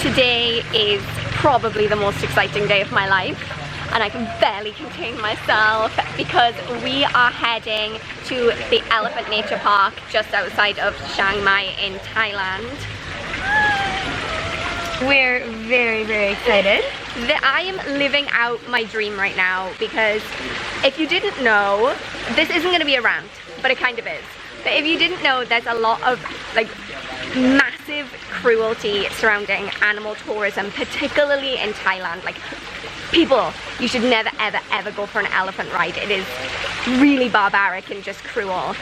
Today is probably the most exciting day of my life, and I can barely contain myself because we are heading to the Elephant Nature Park just outside of Chiang Mai in Thailand. We're very, very excited. I am living out my dream right now because if you didn't know, this isn't going to be a rant, but it kind of is. But if you didn't know, there's a lot of like massive cruelty surrounding animal tourism, particularly in Thailand. Like, people, you should never ever ever go for an elephant ride. It is really barbaric and just cruel.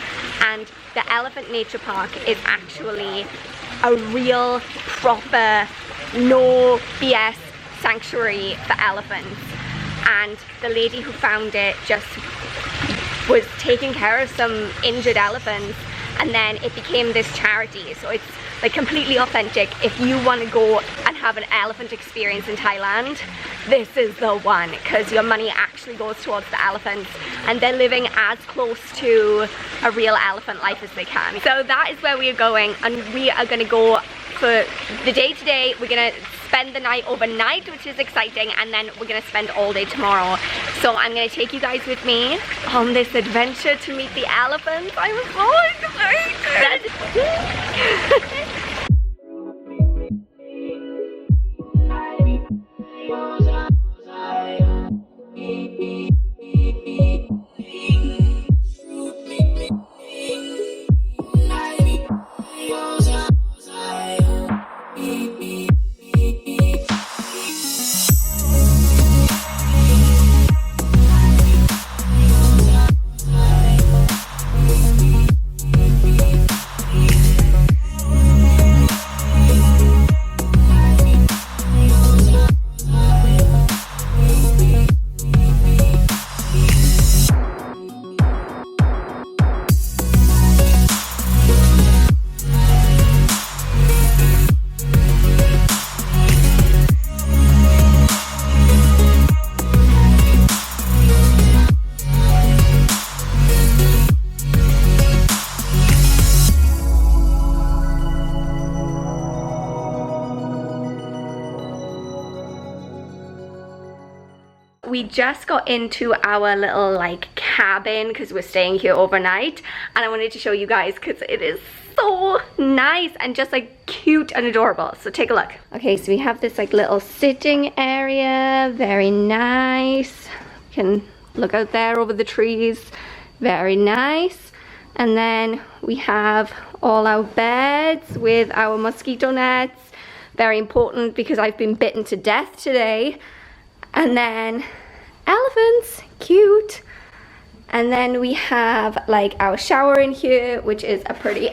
And the Elephant Nature Park is actually a real proper no BS sanctuary for elephants, and the lady who found it just was taking care of some injured elephants, and then it became this charity. So it's like completely authentic. If you want to go and have an elephant experience in Thailand, this is the one, because your money actually goes towards the elephants and they're living as close to a real elephant life as they can. So that is where we are going, and we are going to go for the day today. We're going to spend the night overnight, which is exciting, and then we're going to spend all day tomorrow. So I'm going to take you guys with me on this adventure to meet the elephants. I'm so excited! We just got into our little like cabin because we're staying here overnight, and I wanted to show you guys because it is so nice and just like cute and adorable. So take a look. Okay, so we have this like little sitting area, very nice. You can look out there over the trees, very nice. And then we have all our beds with our mosquito nets, very important because I've been bitten to death today. And then elephants, cute. And then we have like our shower in here, which is a pretty,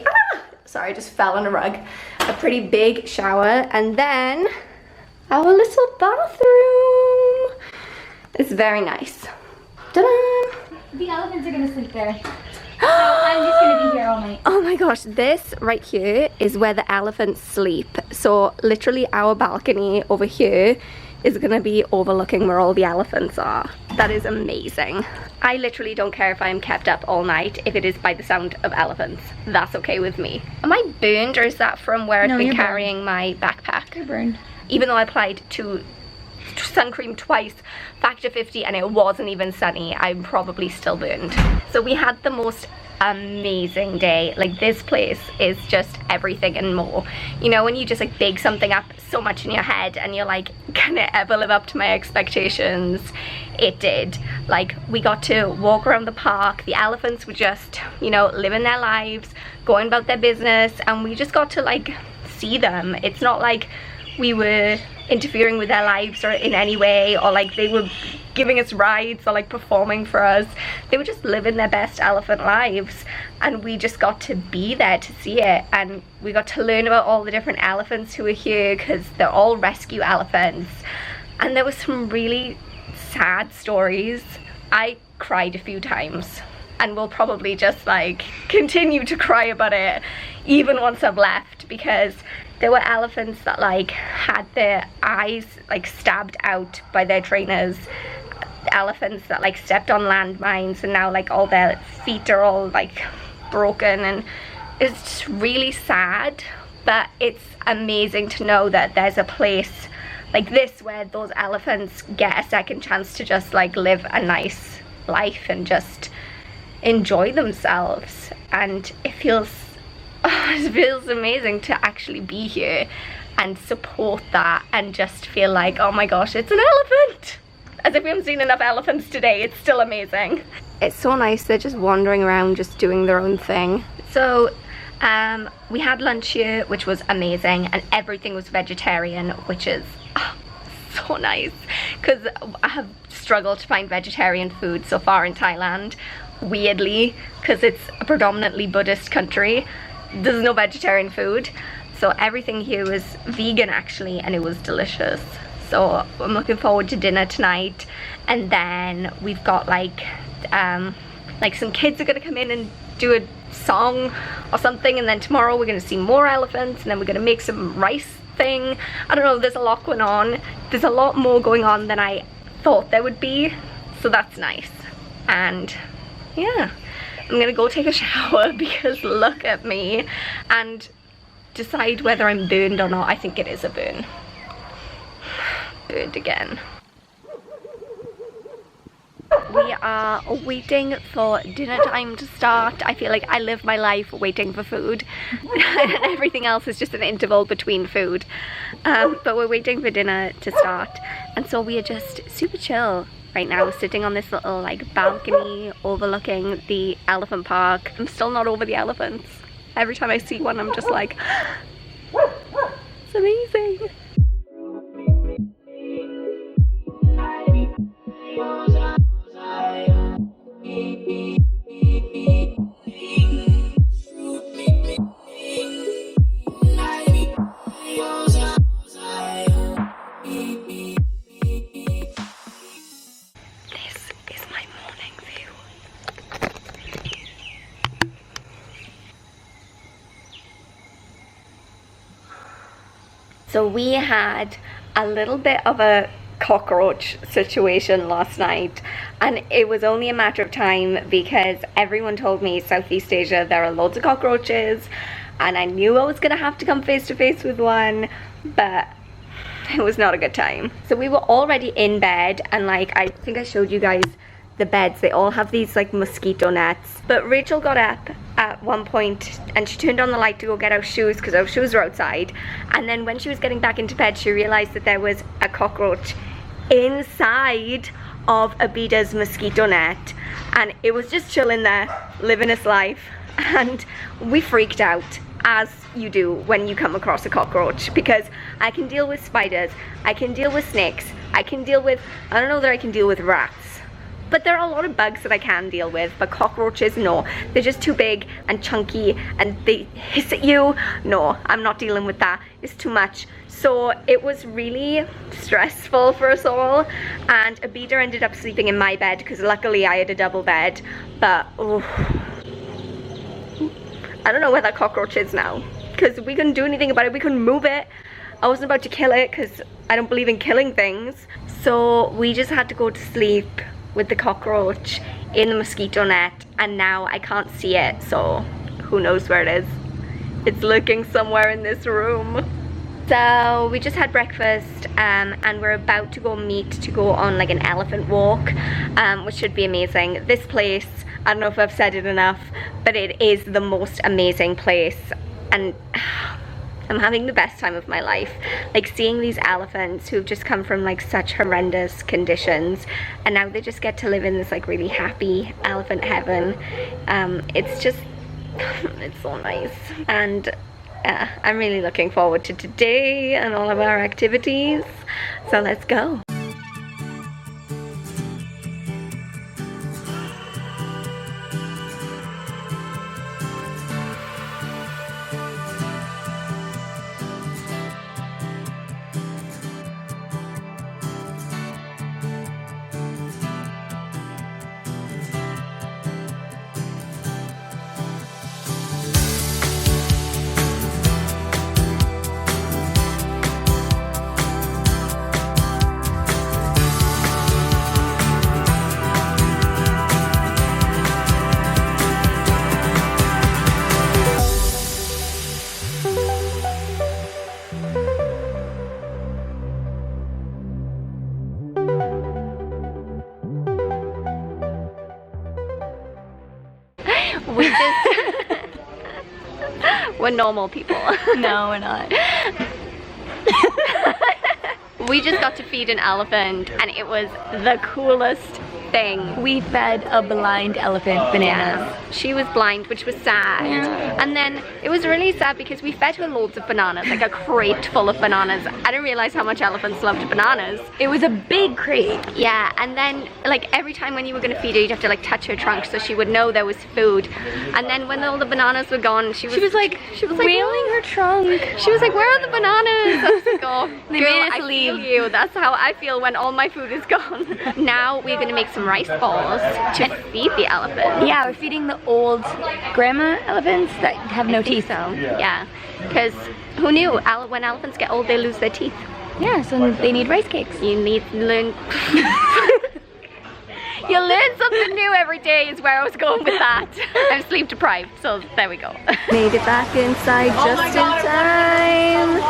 sorry, I just fell on a rug. A pretty big shower. And then our little bathroom. It's very nice. Ta-da! The elephants are gonna sleep there. So I'm just gonna be here all night. Oh my gosh, this right here is where the elephants sleep. So literally our balcony over here is gonna be overlooking where all the elephants are. That is amazing. I literally don't care if I'm kept up all night if it is by the sound of elephants. That's okay with me. Am I burned, or is that from where I've been carrying my backpack? You're burned. Even though I applied to sun cream twice, factor 50, and it wasn't even sunny, I'm probably still burned. So we had the most amazing day. Like, this place is just everything and more. You know, when you just like big something up so much in your head and you're like, can it ever live up to my expectations? It did. Like, we got to walk around the park. The elephants were just, you know, living their lives, going about their business, and we just got to like see them. It's not like we were interfering with their lives or in any way, or like they were giving us rides or like performing for us. They were just living their best elephant lives, and we just got to be there to see it. And we got to learn about all the different elephants who are here, because they're all rescue elephants. And there were some really sad stories. I cried a few times, and will probably just like continue to cry about it even once I've left, because there were elephants that like had their eyes like stabbed out by their trainers, elephants that like stepped on landmines, and now like all their feet are all like broken, and it's just really sad. but it's amazing to know that there's a place like this where those elephants get a second chance to just like live a nice life and just enjoy themselves. And it feels amazing to actually be here and support that and just feel like, oh my gosh, it's an elephant. As if we haven't seen enough elephants today, it's still amazing. It's so nice, they're just wandering around, just doing their own thing. So we had lunch here, which was amazing, and everything was vegetarian, which is so nice, because I have struggled to find vegetarian food so far in Thailand, weirdly, because it's a predominantly Buddhist country. There's no vegetarian food, so everything here was vegan actually, and it was delicious. So I'm looking forward to dinner tonight, and then we've got like some kids are gonna come in and do a song or something, and then tomorrow we're gonna see more elephants, and then we're gonna make some rice thing. I don't know, there's a lot going on. There's a lot more going on than I thought there would be, so that's nice. And yeah, I'm gonna go take a shower because look at me, and decide whether I'm burned or not. I think it is a burn. Burned again. We are waiting for dinner time to start. I feel like I live my life waiting for food and everything else is just an interval between food, but we're waiting for dinner to start, and so we are just super chill right now, sitting on this little like balcony overlooking the elephant park. I'm still not over the elephants. Every time I see one I'm just like, it's amazing. So we had a little bit of a cockroach situation last night, and it was only a matter of time because everyone told me Southeast Asia there are loads of cockroaches, and I knew I was gonna have to come face to face with one, but it was not a good time. So we were already in bed, and like I think I showed you guys the beds, they all have these like mosquito nets, but Rachel got up at one point and she turned on the light to go get our shoes because our shoes were outside, and then when she was getting back into bed she realized that there was a cockroach inside of Abida's mosquito net, and it was just chilling there living its life, and we freaked out, as you do when you come across a cockroach, because I can deal with spiders, I can deal with snakes, I can deal with, I don't know that I can deal with rats, but there are a lot of bugs that I can deal with, but cockroaches, no. They're just too big and chunky and they hiss at you. No, I'm not dealing with that. It's too much. So it was really stressful for us all, and Abida ended up sleeping in my bed because luckily I had a double bed, but oh, I don't know where that cockroach is now because we couldn't do anything about it. We couldn't move it. I wasn't about to kill it because I don't believe in killing things. So we just had to go to sleep with the cockroach in the mosquito net, and now I can't see it, so who knows where it is. It's lurking somewhere in this room. So we just had breakfast, and we're about to go on like an elephant walk, which should be amazing. This place, I don't know if I've said it enough, but it is the most amazing place, and I'm having the best time of my life. Like seeing these elephants who've just come from like such horrendous conditions, and now they just get to live in this like really happy elephant heaven. It's just, it's so nice. And I'm really looking forward to today and all of our activities. So let's go. We're normal people. No, we're not. We just got to feed an elephant and it was the coolest thing. We fed a blind elephant bananas. Yeah. She was blind, which was sad. Yeah. And then it was really sad because we fed her loads of bananas, like a crate full of bananas. I didn't realize how much elephants loved bananas. It was a big crate. Yeah, and then like every time when you were gonna feed her, you'd have to like touch her trunk so she would know there was food. And then when all the bananas were gone, she was like wailing her trunk. She was like, "Where are the bananas?" I was like, "Oh, They girl, made us I leave. feel you. That's how I feel when all my food is gone." Now we're gonna make some rice balls to feed the elephant. Yeah, we're feeding the old grandma elephants that have no teeth. So yeah, because who knew? When elephants get old, they lose their teeth. Yeah, so they need rice cakes. You need to learn. You learn something new every day is where I was going with that. I'm sleep deprived, so there we go. Made it back inside just in time.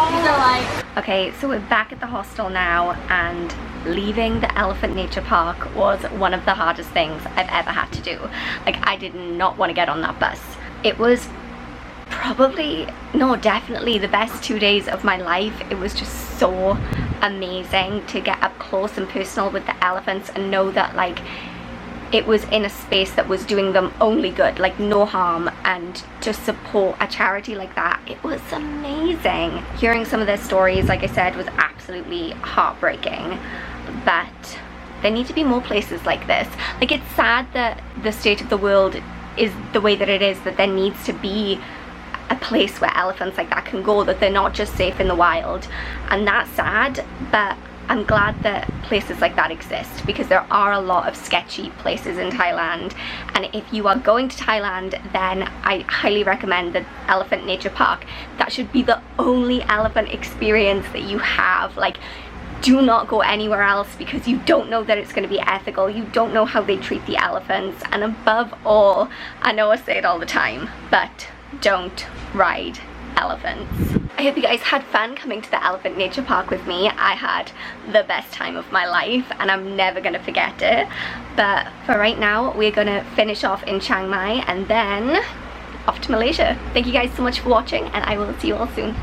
Okay, so we're back at the hostel now, and leaving the Elephant Nature Park was one of the hardest things I've ever had to do. Like, I did not want to get on that bus. It was probably, no, definitely the best 2 days of my life. It was just so amazing to get up close and personal with the elephants and know that like it was in a space that was doing them only good, like no harm, and to support a charity like that, it was amazing. Hearing some of their stories, like I said, was absolutely heartbreaking, but there need to be more places like this. Like, it's sad that the state of the world is the way that it is, that there needs to be a place where elephants like that can go, that they're not just safe in the wild, and that's sad, but I'm glad that places like that exist, because there are a lot of sketchy places in Thailand, and if you are going to Thailand, then I highly recommend the Elephant Nature Park. That should be the only elephant experience that you have. Like, do not go anywhere else, because you don't know that it's going to be ethical, you don't know how they treat the elephants, and above all, I know I say it all the time, but don't ride elephants. I hope you guys had fun coming to the Elephant Nature Park with me. I had the best time of my life and I'm never gonna forget it. But for right now, we're gonna finish off in Chiang Mai and then off to Malaysia. Thank you guys so much for watching, and I will see you all soon.